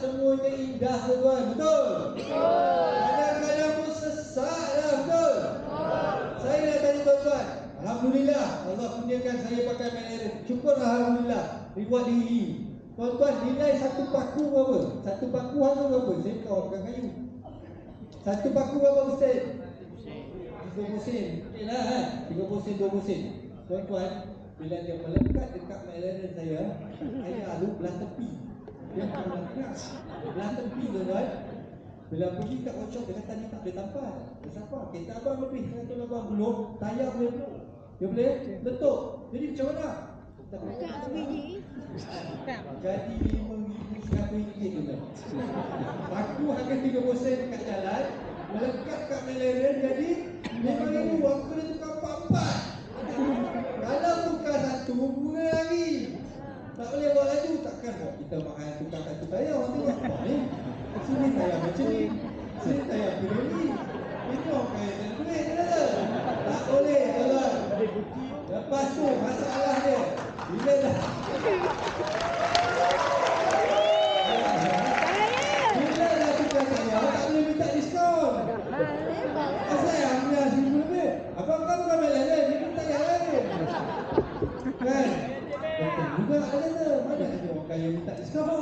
semuanya indah tuan, betul? Kadang-kadang pun sesak lah, betul? Saya nak tanya tuan-tuan, alhamdulillah Allah kurniakan saya pakai McLaren. Syukur alhamdulillah, reward diri. Tuan-tuan, nilai satu paku berapa? Satu paku harga berapa? Saya tahu bukan kayu. Satu paku berapa sen? 30 sen. Okey lah kan? 30 sen, 20 sen. Tuan-tuan, bila dia melekat dekat McLaren saya lalu belah tepi. Dia belah tepi tuan-tuan. Bila pergi kat workshop, dia kata ni tak boleh tampal. Kenapa? Kereta abang lebih 180, tayar boleh letup. Dia boleh letup. Jadi macam mana? Jadi RM5,100 tu kan. Aku harga 30 sen kat jalan, melekat kat McLaren jadi RM5,000. Aku kena tukar 4-4. Kalau tukar satu, bunga lagi. Tak boleh buat laju. Takkan kita makan tukar satu tayar. Orang tengok apa ni? Sini tayar macam ni, sini tayar Pirelli. Itu orang kaya dan duit ke? Tak boleh tuan. Lepas tu masalah dia, bila dah tukar tayar, tak boleh minta diskaun. Asal yang punya RM1,000 lebih. Abang kan bukan McLaren, dia minta yang lain. Kan? Betul juga ada. Mana ada orang kaya minta diskaun.